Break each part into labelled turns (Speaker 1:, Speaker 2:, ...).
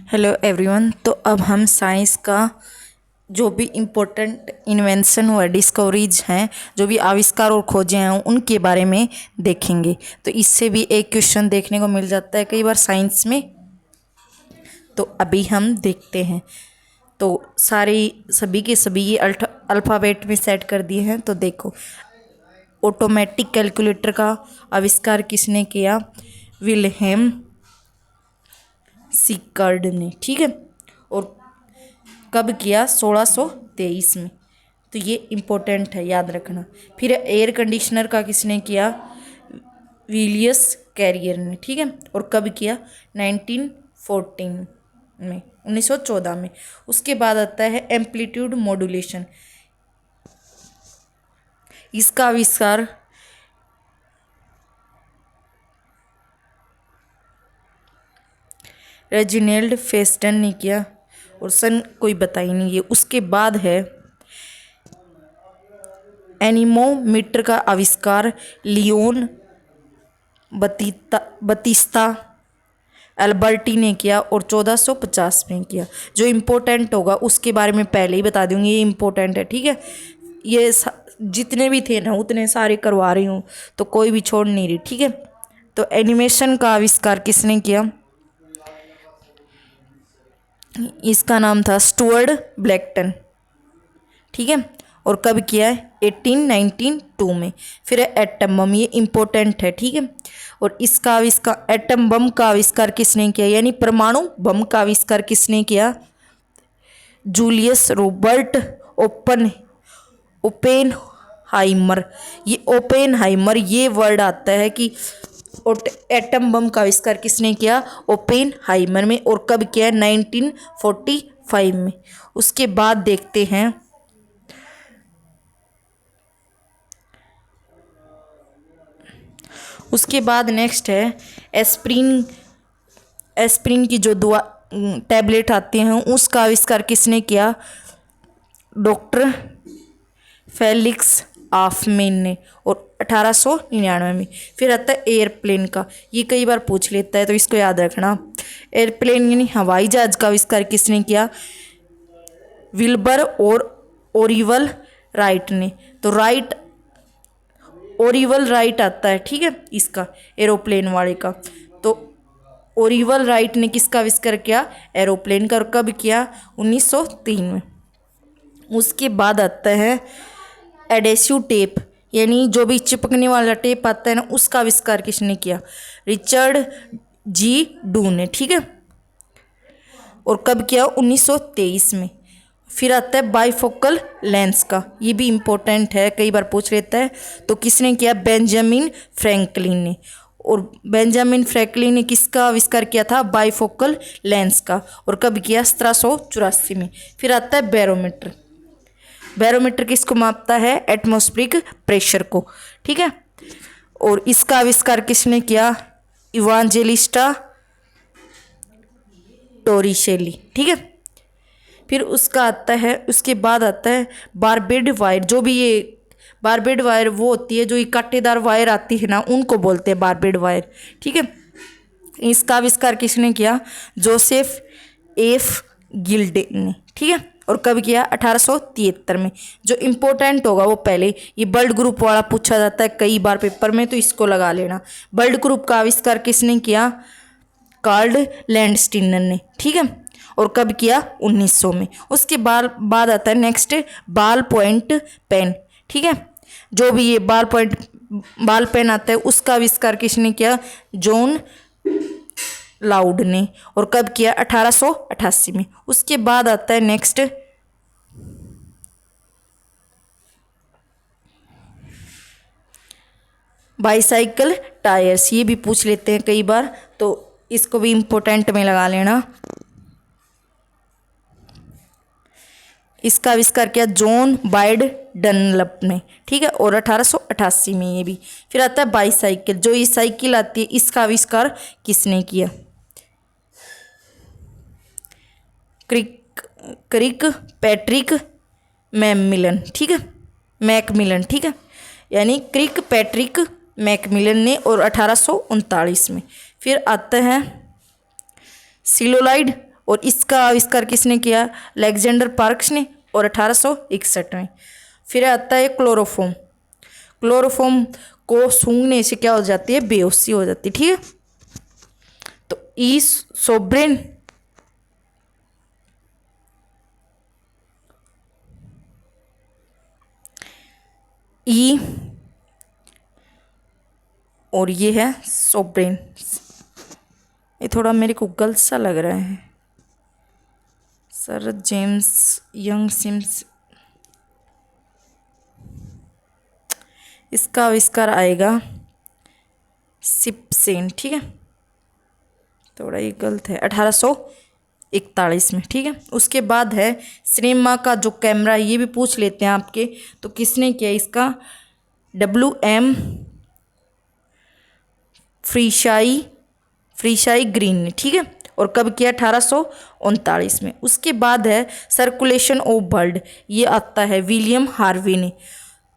Speaker 1: Hello everyone. तो अब हम साइंस का जो भी इम्पोर्टेंट इन्वेंशन हुआ डिस्कवरीज हैं, जो भी आविष्कार और खोजें हैं, उनके बारे में देखेंगे। तो इससे भी एक क्वेश्चन देखने को मिल जाता है कई बार साइंस में। तो अभी हम देखते हैं। तो सभी के सभी ये अल्फ़ाबेट में सेट कर दिए हैं। तो देखो, ऑटोमेटिक कैलकुलेटर का आविष्कार किसने किया? विल्हेम सिकर्ड ने। ठीक है। और कब किया? 1623 में। तो ये इम्पोर्टेंट है, याद रखना। फिर एयर कंडीशनर का किसने किया? विलियस कैरियर ने। ठीक है। और कब किया? 1914 में, 1914 में। उसके बाद आता है एम्पलीट्यूड मॉड्यूलेशन। इसका आविष्कार रेजिनेल्ड फेस्टन ने किया और सन कोई बता ही नहीं है। उसके बाद है एनीमोमीटर का आविष्कार लियोन बतिस्ता अल्बर्टी ने किया और 1450 में किया। जो इम्पोर्टेंट होगा उसके बारे में पहले ही बता दूंगी, ये इम्पोर्टेंट है। ठीक है। ये जितने भी थे ना उतने सारे करवा रही हूँ, तो कोई भी छोड़ नहीं रही। ठीक है। तो एनिमेशन का आविष्कार किसने किया? इसका नाम था स्टुअर्ट ब्लैकटन। ठीक है। और कब किया है? 1892 में। फिर है एटम बम, ये इम्पोर्टेंट है। ठीक है। और इसका आविष्कार, एटम बम का आविष्कार किसने किया, यानी परमाणु बम का आविष्कार किसने किया? Julius Robert Oppenheimer. ये ओपेनहाइमर, ये वर्ड आता है कि एटम बम का आविष्कार किसने किया? ओपेनहाइमर में। और कब किया? 1945 में। उसके बाद देखते हैं उसके बाद नेक्स्ट है एस्प्रिन। एस्प्रिन की जो दवा टैबलेट आती हैं, उसका आविष्कार किसने किया? डॉक्टर फेलिक्स आफमेन ने, और 1899 में। फिर आता है एयरप्लेन का। ये कई बार पूछ लेता है, तो इसको याद रखना। एयरप्लेन यानी हवाई जहाज का आविष्कार किसने किया? विल्बर और ओरिवल राइट ने। तो राइट, ओरिवल राइट आता है। ठीक है, इसका एरोप्लेन वाले का। तो ओरिवल राइट ने किसका आविष्कार किया? एरोप्लेन का। और कब किया? 1903 में। उसके बाद आता है एडेसिव टेप, यानी जो भी चिपकने वाला टेप आता है ना, उसका आविष्कार किसने किया? रिचर्ड जी डू ने। ठीक है। और कब किया? 1923 में। फिर आता है बाइफोकल लेंस का। ये भी इम्पोर्टेंट है, कई बार पूछ लेता है। तो किसने किया? बेंजामिन फ्रैंकलिन ने। और बेंजामिन फ्रैंकलिन ने किसका आविष्कार किया था? बाइफोकल लेंस का। और कब किया? 1784 में। फिर आता है बैरोमीटर। बैरोमीटर किसको मापता है? एटमॉस्फेरिक प्रेशर को। ठीक है। और इसका आविष्कार किसने किया? इवांजेलिस्टा टोरिसेली। ठीक है। फिर उसके बाद आता है बारबेड वायर। जो भी ये बारबेड वायर वो होती है, जो ये कांटेदार वायर आती है ना, उनको बोलते हैं बारबेड वायर। ठीक है। इसका आविष्कार किसने किया? जोसेफ एफ गिल्डे ने। ठीक है। और कब किया? 1873 में। जो इम्पोर्टेंट होगा वो पहले, ये ब्लड ग्रुप वाला पूछा जाता है कई बार पेपर में, तो इसको लगा लेना। ब्लड ग्रुप का आविष्कार किसने किया? कार्ल लैंडस्टीनर ने। ठीक है। और कब किया? 1900 में। उसके बाद आता है नेक्स्ट बाल पॉइंट पेन। ठीक है। जो भी ये बाल पेन आता है, उसका आविष्कार किसने किया? जॉन लाउड ने। और कब किया? 1888 में। उसके बाद आता है नेक्स्ट बाईसाइकिल टायर्स। ये भी पूछ लेते हैं कई बार, तो इसको भी इम्पोर्टेंट में लगा लेना। इसका आविष्कार किया जॉन बाइड डनलप ने। ठीक है। और 1888 में ये भी। फिर आता है बाईसाइकिल। जो ये साइकिल आती है, इसका आविष्कार किसने किया? क्रिक पैट्रिक मैकमिलन। ठीक है, मैकमिलन। ठीक है, यानी क्रिक पैट्रिक मैकमिलन ने, और 1839 में। फिर आता है सिलोलाइड और इसका आविष्कार किसने किया? अलेक्जेंडर पार्क्स ने, और 1861 में। फिर आता है क्लोरोफॉर्म। क्लोरोफॉर्म को सूंघने से क्या हो जाती है? बेहोशी हो जाती है, ठीक है। तो ई सोब्रेन, ई और ये है सोब्रेन। ये थोड़ा मेरे को गलत सा लग रहा है। सर जेम्स यंग सिम्स, इसका आविष्कार आएगा सिप्सेन, ठीक है। थोड़ा ये गलत है, 1841 में, ठीक है। उसके बाद है सिनेमा का जो कैमरा, ये भी पूछ लेते हैं आपके, तो किसने किया इसका? WM फ्रीशाई ग्रीन ने, ठीक है। और कब किया? 1839 में। उसके बाद है सर्कुलेशन ऑफ बर्ड, ये आता है विलियम हार्वे ने।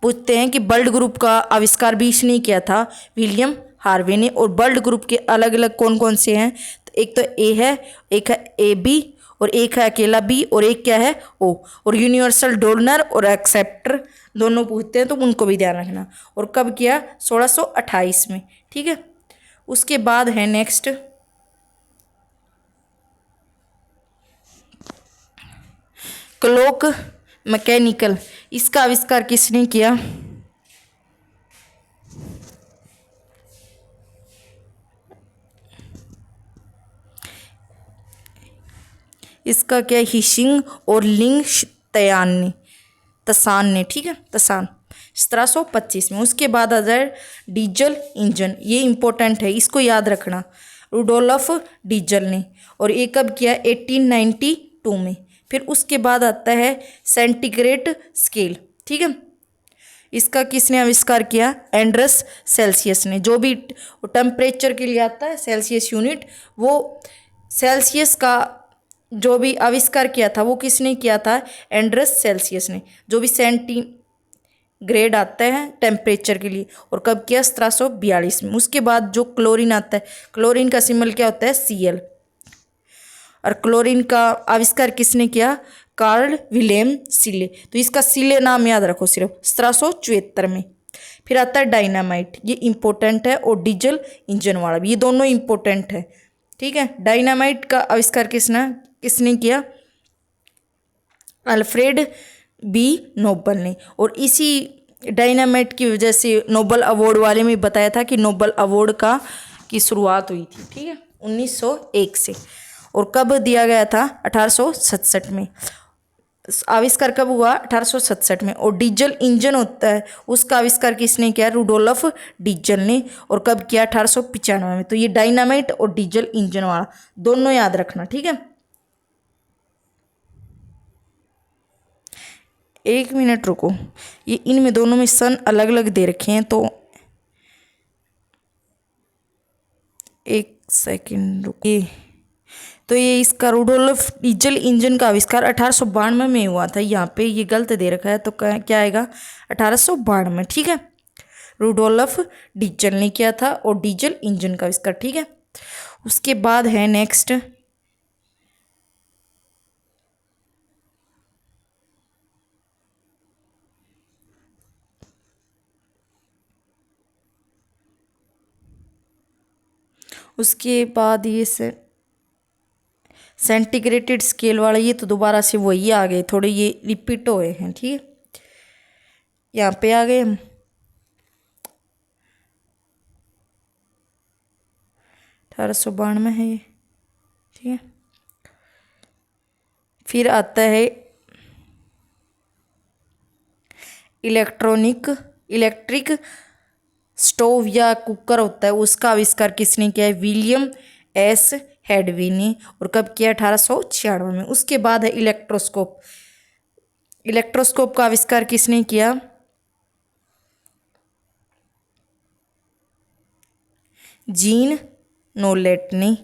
Speaker 1: पूछते हैं कि बर्ड ग्रुप का आविष्कार भी इसने किया था, विलियम हार्वे ने। और बर्ड ग्रुप के अलग अलग कौन कौन से हैं? तो एक तो ए है, एक है AB, और एक है अकेला B, और एक क्या है? O। और यूनिवर्सल डोनर और एक्सेप्टर दोनों पूछते हैं, तो उनको भी ध्यान रखना। और कब किया? 1628 में, ठीक है। उसके बाद है नेक्स्ट क्लॉक मैकेनिकल, इसका आविष्कार किसने किया? इसका क्या? हिशिंग और लिंग तसान ने, ठीक है, तसान, 1725 में। उसके बाद आ जाए डीजल इंजन, ये इंपॉर्टेंट है, इसको याद रखना, रुडोल्फ डीजल ने। और ये कब किया? 1892 में। फिर उसके बाद आता है सेंटीग्रेड स्केल, ठीक है। इसका किसने आविष्कार किया? एंड्रस सेल्सियस ने। जो भी टेम्परेचर के लिए आता है सेल्सियस यूनिट, वो सेल्सियस का जो भी आविष्कार किया था वो किसने किया था? एंड्रस सेल्सियस ने। जो भी सेंटीग्रेड आता है टेम्परेचर के लिए, और कब किया? 1742 में। उसके बाद जो क्लोरीन आता है, क्लोरीन का सिंबल क्या होता है? Cl। और क्लोरीन का आविष्कार किसने किया? Carl Wilhelm Scheele. तो इसका सीले नाम याद रखो सिर्फ, 1774 में। फिर आता है डायनामाइट, ये इंपॉर्टेंट है, और डीजल इंजन वाला भी, ये दोनों इंपॉर्टेंट है, ठीक है। डायनामाइट का आविष्कार किसने किया? अल्फ्रेड बी नोबल ने। और इसी डायनामाइट की वजह से नोबल अवार्ड वाले में बताया था कि नोबल अवार्ड की शुरुआत हुई थी, ठीक है, 1901 से। और कब दिया गया था? 1867 में। आविष्कार कब हुआ? 1867 में। और डीजल इंजन होता है, उसका आविष्कार किसने किया? रुडोल्फ डीजल ने। और कब किया? 1895 में। तो ये डायनामाइट और डीजल इंजन वाला दोनों याद रखना, ठीक है। 1 मिनट रुको, ये इनमें दोनों में सन अलग अलग दे रखे हैं, तो 1 सेकेंड रुकिए। तो ये इसका रुडोल्फ डीजल इंजन का आविष्कार 1892 में हुआ था। यहाँ पे ये गलत दे रखा है, तो क्या आएगा? 1892, ठीक है। रुडोल्फ डीजल ने किया था, और डीजल इंजन का आविष्कार, ठीक है। उसके बाद है नेक्स्ट उसके बाद ये सेंटीग्रेटेड स्केल वाला, ये तो दोबारा से वही आ गए, थोड़े ये रिपीट हुए हैं, ठीक है। यहाँ पे आ गए हम। 1892 है ये, ठीक है। फिर आता है इलेक्ट्रिक स्टोव या कुकर होता है, उसका आविष्कार किसने किया है? विलियम एस हेडवी ने। और कब किया? 1896 में। उसके बाद है इलेक्ट्रोस्कोप। इलेक्ट्रोस्कोप का आविष्कार किसने किया? जीन नोलेट ने।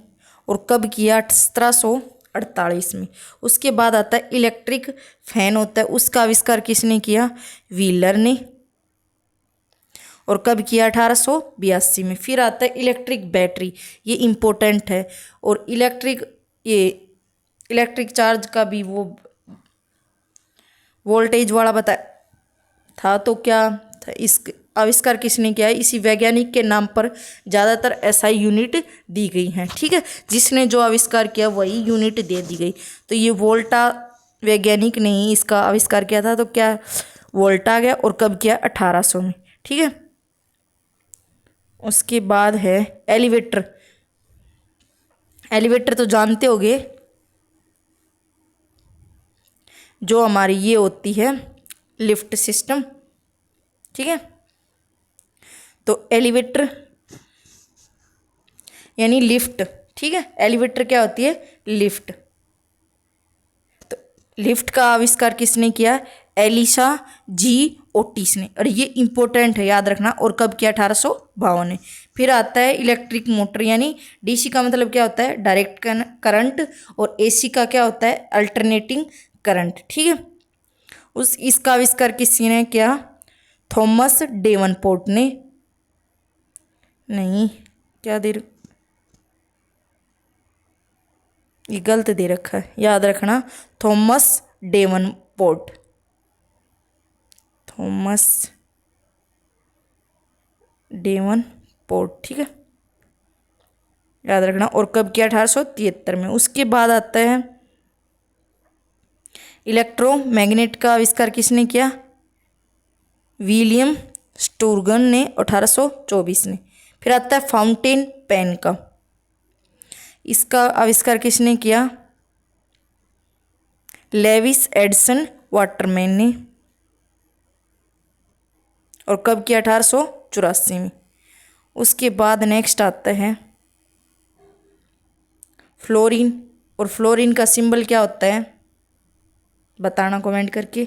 Speaker 1: और कब किया? 1748 में। उसके बाद आता है इलेक्ट्रिक फैन होता है, उसका आविष्कार किसने किया? व्हीलर ने। और कब किया? 1882 में। फिर आता है इलेक्ट्रिक बैटरी, ये इम्पोर्टेंट है। और इलेक्ट्रिक ये इलेक्ट्रिक चार्ज का भी वो वोल्टेज वाला बताया था। तो क्या था, इस आविष्कार किसने किया है? इसी वैज्ञानिक के नाम पर ज़्यादातर एसआई यूनिट दी गई हैं। ठीक है, जिसने जो आविष्कार किया वही यूनिट दे दी गई। तो ये वोल्टा वैज्ञानिक ने ही इसका आविष्कार किया था। तो क्या वोल्टा आ गया, और कब किया? 1800 में। ठीक है, उसके बाद है एलिवेटर। एलिवेटर तो जानते होगे, जो हमारी ये होती है लिफ्ट सिस्टम। ठीक है, तो एलिवेटर यानी लिफ्ट। ठीक है, एलिवेटर क्या होती है? लिफ्ट। तो लिफ्ट का आविष्कार किसने किया? एलिसा जी ओटिस ने। और ये इंपॉर्टेंट है, याद रखना। और कब किया? 1852 में। फिर आता है इलेक्ट्रिक मोटर, यानी डीसी का मतलब क्या होता है? Direct current. और एसी का क्या होता है? Alternating current. ठीक है, इसका आविष्कार किसने किया? थॉमस डेवनपोर्ट ने। नहीं, क्या दे ये गलत दे रखा है, याद रखना। Thomas Davenport. Thomas Davenport. ठीक है, याद रखना। और कब किया? 1873 में। उसके बाद आता है इलेक्ट्रोमैग्नेट का आविष्कार किसने किया? विलियम स्टूर्गन ने 1824 में। फिर आता है फाउंटेन पेन का। इसका आविष्कार किसने किया? लेविस एडिसन वाटरमैन ने। और कब किया? 1884 में। उसके बाद नेक्स्ट आता है फ्लोरीन। और फ्लोरीन का सिंबल क्या होता है? बताना कमेंट करके।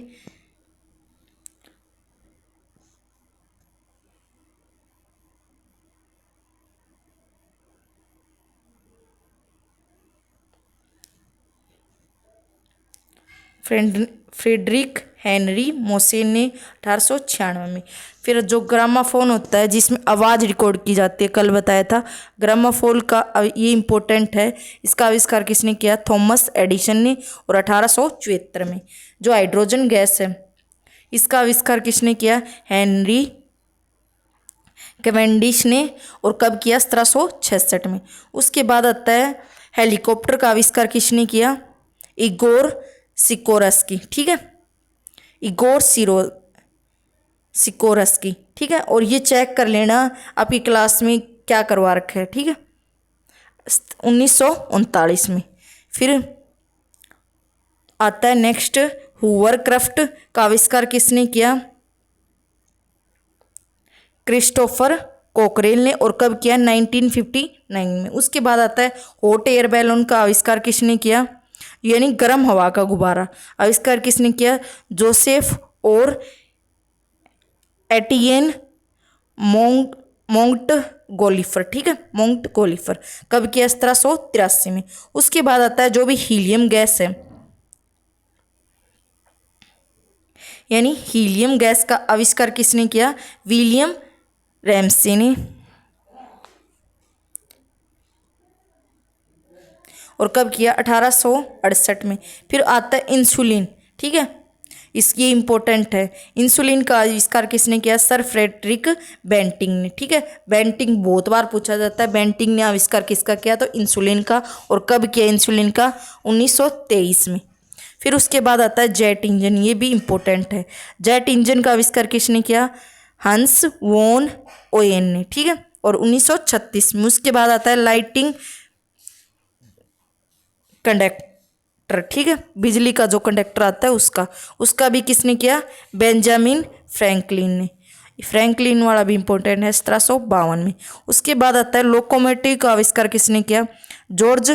Speaker 1: फ्रेडरिक हेनरी मोसेन ने 1896 में। फिर जो ग्रामाफोन होता है जिसमें आवाज़ रिकॉर्ड की जाती है, कल बताया था। ग्रामाफोन का ये इंपॉर्टेंट है। इसका आविष्कार किसने किया? थॉमस एडिसन ने। और 1874 में। जो हाइड्रोजन गैस है, इसका आविष्कार किसने किया? हेनरी कैवेंडिश ने। और कब किया? 1766 में। उसके बाद आता है हेलीकॉप्टर का आविष्कार किसने किया? Igor Sikorsky. ठीक है, इगोर सिकोरस्की। ठीक है, और ये चेक कर लेना आपकी क्लास में क्या करवा रखा है। ठीक है, 1939 में। फिर आता है नेक्स्ट हूवरक्राफ्ट का आविष्कार किसने किया? क्रिस्टोफर कोकरेल ने। और कब किया? 1959 में। उसके बाद आता है हॉट एयर बैलून का आविष्कार किसने किया? यानी गर्म हवा का गुब्बारा। आविष्कार किसने किया? जोसेफ और एटियन मोंट गोलीफर। ठीक है, मोंट गोलीफर। कब किया? 1783 में। उसके बाद आता है जो भी हीलियम गैस है, यानी हीलियम गैस का आविष्कार किसने किया? विलियम रैमसे ने। और कब किया? 1868 में। फिर आता है इंसुलिन। ठीक है, इसकी इंपॉर्टेंट है। इंसुलिन का आविष्कार किसने किया? सर फ्रेडरिक बेंटिंग ने। ठीक है, बेंटिंग बहुत बार पूछा जाता है। बेंटिंग ने आविष्कार किसका किया? तो इंसुलिन का। और कब किया इंसुलिन का? 1923 में। फिर उसके बाद आता है जेट इंजन। ये भी इंपॉर्टेंट है। जेट इंजन का आविष्कार किसने किया? हंस वॉन ओयन ने। ठीक है, और 1936 में। उसके बाद आता है लाइटिंग कंडक्टर। ठीक है, बिजली का जो कंडक्टर आता है उसका भी किसने किया? बेंजामिन फ्रैंकलिन ने। फ्रैंकलिन वाला भी इंपॉर्टेंट है, 1752 में। उसके बाद आता है लोकोमोटिव का आविष्कार किसने किया? जॉर्ज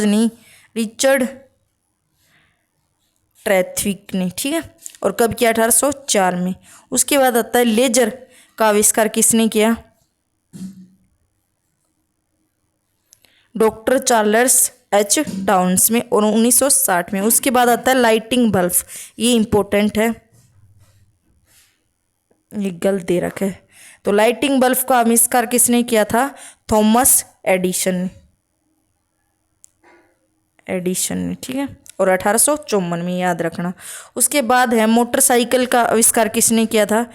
Speaker 1: नहीं, रिचर्ड ट्रैथविक ने। ठीक है, और कब किया? 1804 में। उसके बाद आता है लेजर का आविष्कार किसने किया? डॉक्टर चार्ल्स एच डाउन्स में। और 1960 में। उसके बाद आता है लाइटिंग बल्ब। ये इंपॉर्टेंट है, ये गलत दे रखा है। तो लाइटिंग बल्ब का आविष्कार किसने किया था? थॉमस एडिसन ने। एडिशन में, ठीक है, और 1854 में, याद रखना। उसके बाद है मोटरसाइकिल का आविष्कार किसने किया था?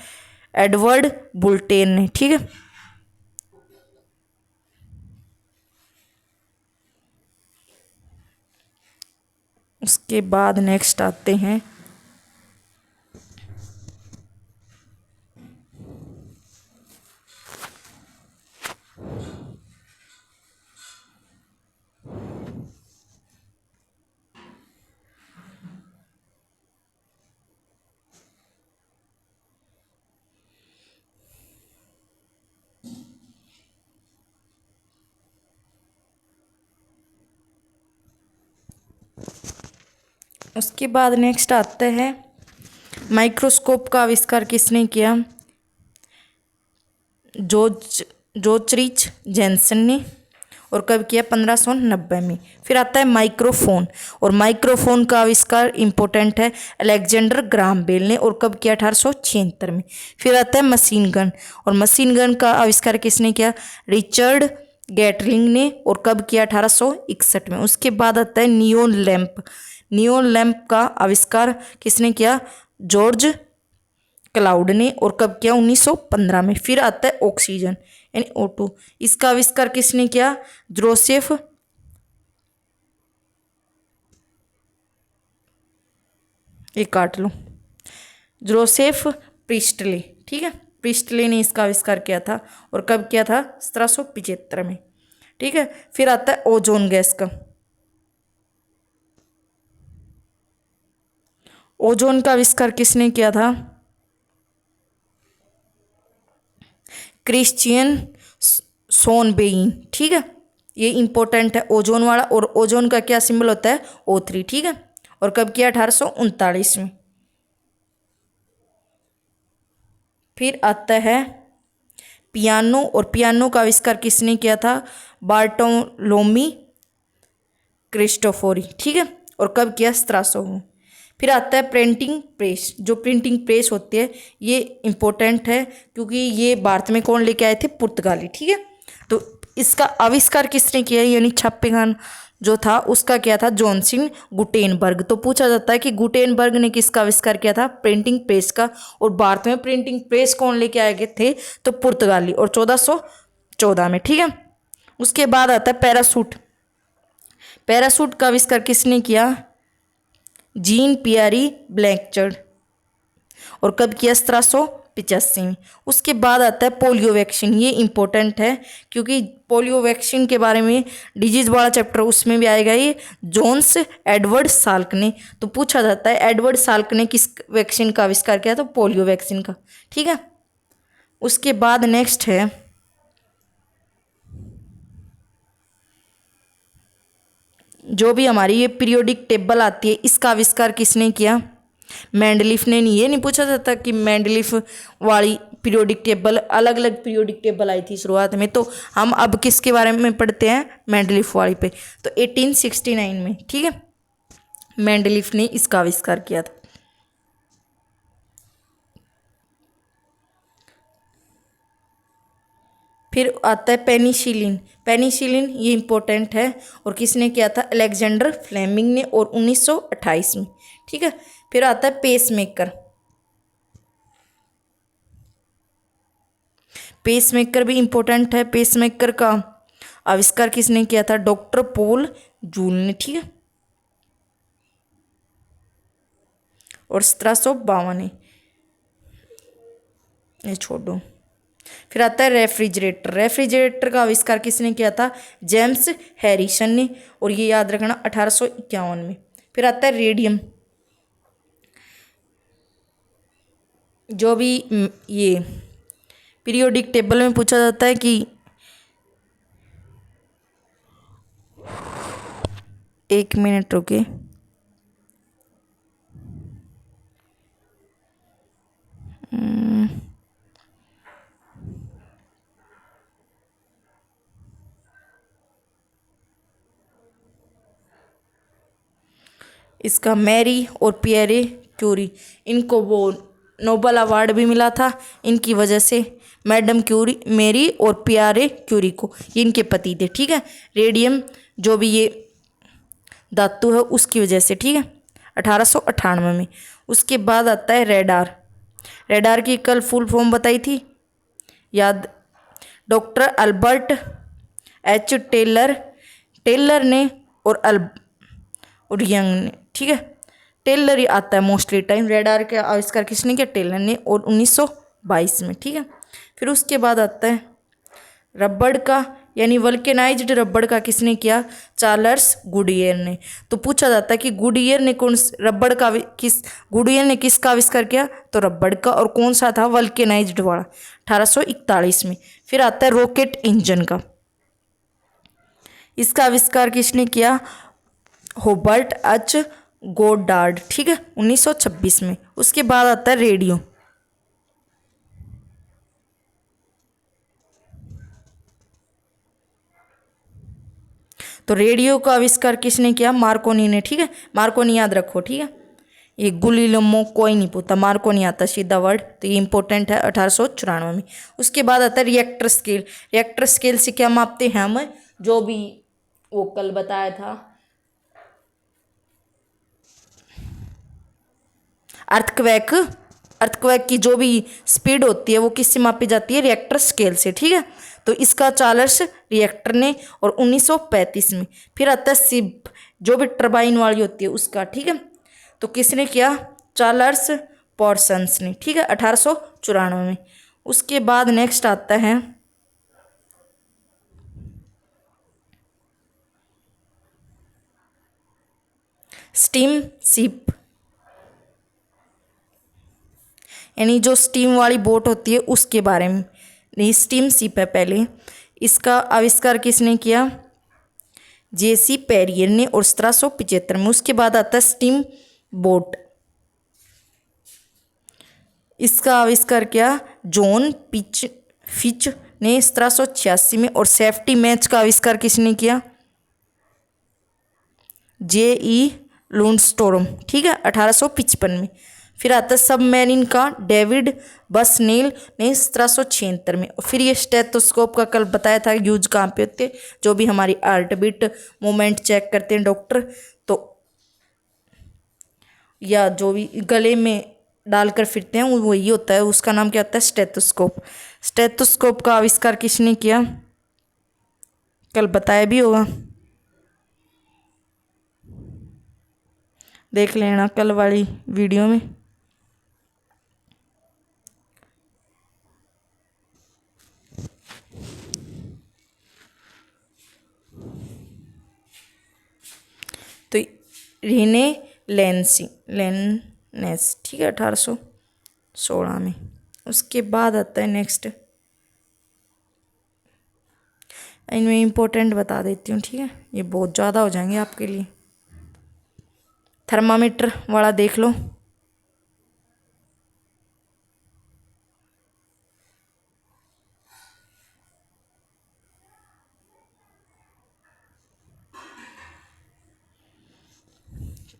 Speaker 1: एडवर्ड बुल्टेन ने, ठीक है। उसके बाद नेक्स्ट आते हैं उसके बाद नेक्स्ट आता है माइक्रोस्कोप का आविष्कार किसने किया? जोचरिच जेनसन ने। और कब किया? 1590 में। फिर आता है माइक्रोफोन, और माइक्रोफोन का आविष्कार इम्पोर्टेंट है, अलेक्जेंडर ग्राहम बेल ने। और कब किया? 1876 में। फिर आता है मशीन गन, और मशीन गन का आविष्कार किसने किया? रिचर्ड गैटलिंग ने। और कब किया? 1861 में। उसके बाद आता है नियोन लैंप। नियोन लैंप का आविष्कार किसने किया? जॉर्ज क्लाउड ने। और कब किया? 1915 में। फिर आता है ऑक्सीजन यानी O2, इसका आविष्कार किसने किया? जोसेफ काट लो, जोसेफ प्रिस्टले, ठीक है, प्रिस्टले ने इसका आविष्कार किया था। और कब किया था? 1775 में, ठीक है। फिर आता है ओजोन गैस का। ओजोन का आविष्कार किसने किया था? क्रिश्चियन सोनबेइन, ठीक है। ये इंपॉर्टेंट है ओजोन वाला। और ओजोन का क्या सिंबल होता है? O3, ठीक है। और कब किया? 1839 में। फिर आता है पियानो, और पियानो का आविष्कार किसने किया था? बार्टोलोमी क्रिस्टोफोरी, ठीक है। और कब किया? 1700 में। फिर आता है प्रिंटिंग प्रेस। जो प्रिंटिंग प्रेस होती है ये इम्पोर्टेंट है, क्योंकि ये भारत में कौन लेके आए थे? पुर्तगाली, ठीक है। तो इसका आविष्कार किसने किया? यानी छापेखाना जो था उसका क्या था? जोन्सिन गुटेनबर्ग। तो पूछा जाता है कि गुटेनबर्ग ने किसका आविष्कार किया था? प्रिंटिंग प्रेस का। और भारत में प्रिंटिंग प्रेस कौन लेके आए गए थे? तो पुर्तगाली, और 1414 में, ठीक है। उसके बाद आता है पैरासूट। पैरासूट का आविष्कार किसने किया? जीन पियरी ब्लैंचर्ड। और कब किया? 1785 में। उसके बाद आता है पोलियो वैक्सीन। ये इंपॉर्टेंट है, क्योंकि पोलियो वैक्सीन के बारे में डिजीज वाला चैप्टर उसमें भी आएगा। ये जोन्स एडवर्ड साल्क ने। तो पूछा जाता है एडवर्ड साल्क ने किस वैक्सीन का आविष्कार किया? तो पोलियो वैक्सीन का, ठीक है। उसके बाद नेक्स्ट है जो भी हमारी ये पीरियोडिक टेबल आती है, इसका आविष्कार किसने किया? मेंडलीफ ने। नहीं, ये नहीं पूछा जाता कि मेंडलीफ वाली पीरियोडिक टेबल, अलग अलग पीरियोडिक टेबल आई थी शुरुआत में। तो हम अब किसके बारे में पढ़ते हैं? मेंडलीफ वाली पे। तो 1869 में, ठीक है, मेंडलीफ ने इसका आविष्कार किया था। फिर आता है पेनिसिलिन। पेनिसिलिन ये इंपॉर्टेंट है, और किसने किया था? अलेक्जेंडर फ्लेमिंग ने। और 1928 में, ठीक है। फिर आता है पेसमेकर। पेसमेकर भी इंपॉर्टेंट है। पेसमेकर का आविष्कार किसने किया था? डॉक्टर पॉल जूल ने, ठीक है। और 1752 में। ये छोड़ दो। फिर आता है रेफ्रिजरेटर। रेफ्रिजरेटर का आविष्कार किसने किया था? जेम्स हैरिसन ने। और ये याद रखना 1851 में। फिर आता है रेडियम। जो भी ये पीरियोडिक टेबल में पूछा जाता है कि 1 मिनट रुके। इसका मैरी और पियरे क्यूरी, इनको वो नोबल अवार्ड भी मिला था इनकी वजह से। मैडम क्यूरी, मैरी और पियरे क्यूरी को, ये इनके पति थे, ठीक है। रेडियम जो भी ये धातु है उसकी वजह से, ठीक है, 1898 में। उसके बाद आता है रेडार। रेडार की कल फुल फॉर्म बताई थी, याद, doctor Albert H Taylor, Taylor ने और यंग ने, ठीक है, टेलर ही आता है मोस्टली टाइम। रेडार का आविष्कार किसने किया? टेलर ने, और 1922 में, ठीक है। फिर उसके बाद आता है रबड़ का, यानी वल्केनाइज्ड रबड़ का किसने किया? चार्ल्स गुडियर ने। तो पूछा जाता है कि गुडियर ने गुडियर ने किसका आविष्कार किया? तो रबड़ का, और कौन सा था? वल्केनाइज्ड वाला, 1841 में। फिर आता है रॉकेट इंजन का, इसका आविष्कार किसने किया? हॉबर्ट एच गोडार्ड, ठीक है, 1926 में। उसके बाद आता है रेडियो। तो रेडियो का आविष्कार किसने किया? मार्कोनी ने, ठीक है। मार्कोनी याद रखो, ठीक है। ये गुलिलमो कोई नहीं पूछता, मार्कोनी आता सीधा वर्ड, तो ये इंपॉर्टेंट है, 1894 में। उसके बाद आता है रिएक्टर स्केल। रिएक्टर स्केल से क्या मापते हैं हम? जो भी वो कल बताया था, अर्थक्वेक की जो भी स्पीड होती है वो किससे मापी जाती है? रिएक्टर स्केल से, ठीक है। तो इसका चार्ल्स रिएक्टर ने, और 1935 में। फिर आता है सिप, जो भी टरबाइन वाली होती है उसका, ठीक है। तो किसने किया? चार्ल्स पॉर्सन्स ने, ठीक है, 1894 में। उसके बाद नेक्स्ट आता है स्टीम शिप, यानी जो स्टीम वाली बोट होती है उसके बारे में। नहीं, स्टीम शिप है पहले। इसका आविष्कार किसने किया? जेसी पेरियर ने, और 1775 में। उसके बाद आता है स्टीम बोट, इसका आविष्कार किया जॉन फिच ने 1786 में। और सेफ्टी मैच का आविष्कार किसने किया? जे लूनस्टोर्म, ठीक है, 1855 में। फिर आता है सबमरीन का डेविड बसनेल ने 1776 में। और फिर ये स्टेथोस्कोप का कल बताया था यूज कहाँ पे होते, जो भी हमारी हार्ट बीट मोमेंट चेक करते हैं डॉक्टर, तो या जो भी गले में डालकर फिरते हैं वो वही होता है, उसका नाम क्या होता है? स्टेथोस्कोप। स्टेथोस्कोप का आविष्कार किसने किया? कल बताया भी होगा, देख लेना कल वाली वीडियो में। तो रेने लेनेस, ठीक है, 1816 में। उसके बाद आता है नेक्स्ट, इनमें इम्पोर्टेंट बता देती हूँ, ठीक है, ये बहुत ज़्यादा हो जाएंगे आपके लिए। थर्मामीटर वाला देख लो,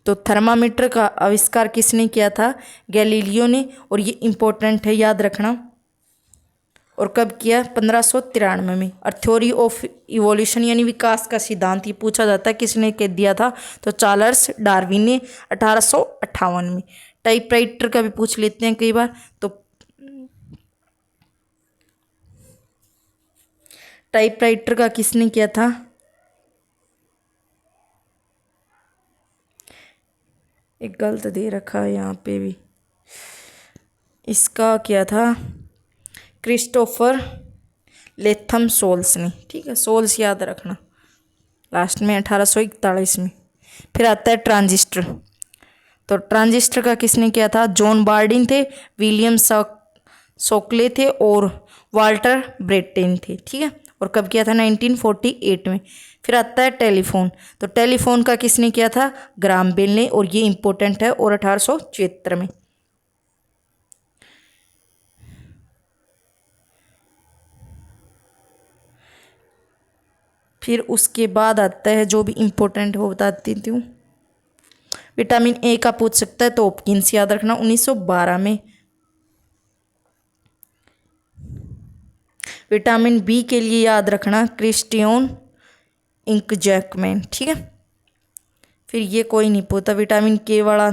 Speaker 1: तो थर्मामीटर का आविष्कार किसने किया था? गैलीलियो ने। और ये इम्पोर्टेंट है, याद रखना। और कब किया? 1593 में। और थ्योरी ऑफ इवोल्यूशन, यानी विकास का सिद्धांत, ये पूछा जाता है किसने कह दिया था? तो चार्ल्स डार्विन ने, 1858 में। टाइपराइटर का भी पूछ लेते हैं कई बार, तो टाइपराइटर का किसने किया था? एक गलत दे रखा है यहाँ पे भी, इसका क्या था? क्रिस्टोफर लेथम सोल्स ने, ठीक है, सोल्स याद रखना, लास्ट में 1841 में। फिर आता है ट्रांजिस्टर। तो ट्रांजिस्टर का किसने किया था? जॉन बार्डिन थे, विलियम सोकले थे, और वाल्टर ब्रेटेन थे, ठीक है। और कब किया था? 1948 में। फिर आता है टेलीफोन। तो टेलीफोन का किसने किया था? ग्राम बेल ने। और ये इंपॉर्टेंट है, और 1876 में। फिर उसके बाद आता है जो भी इम्पोर्टेंट हो बता देती हूँ। विटामिन ए का पूछ सकता है, तो हॉपकिंस याद रखना, 1912 में। विटामिन बी के लिए याद रखना क्रिस्टियन इंक जैकमैन, ठीक है। फिर ये कोई नहीं पूछता। विटामिन के वाला,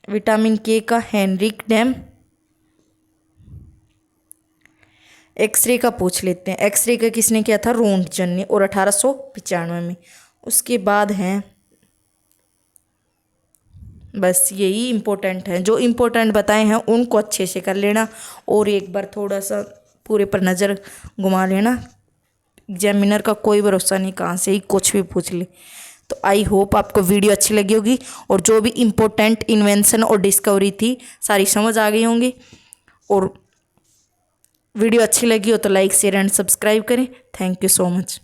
Speaker 1: विटामिन के का हेनरिक डैम। एक्सरे का पूछ लेते हैं। एक्सरे का किसने किया था? रोंटगन ने, और 1895 में। उसके बाद हैं, बस यही इम्पोर्टेंट है। जो इम्पोर्टेंट बताए हैं उनको अच्छे से कर लेना, और एक बार थोड़ा सा पूरे पर नज़र घुमा लेना। एग्जामिनर का कोई भरोसा नहीं, कहाँ से ही कुछ भी पूछ ले। तो आई होप आपको वीडियो अच्छी लगी होगी, और जो भी इम्पोर्टेंट इन्वेंशन और डिस्कवरी थी सारी समझ आ गई होंगी। और वीडियो अच्छी लगी हो तो लाइक शेयर एंड सब्सक्राइब करें। Thank you so much.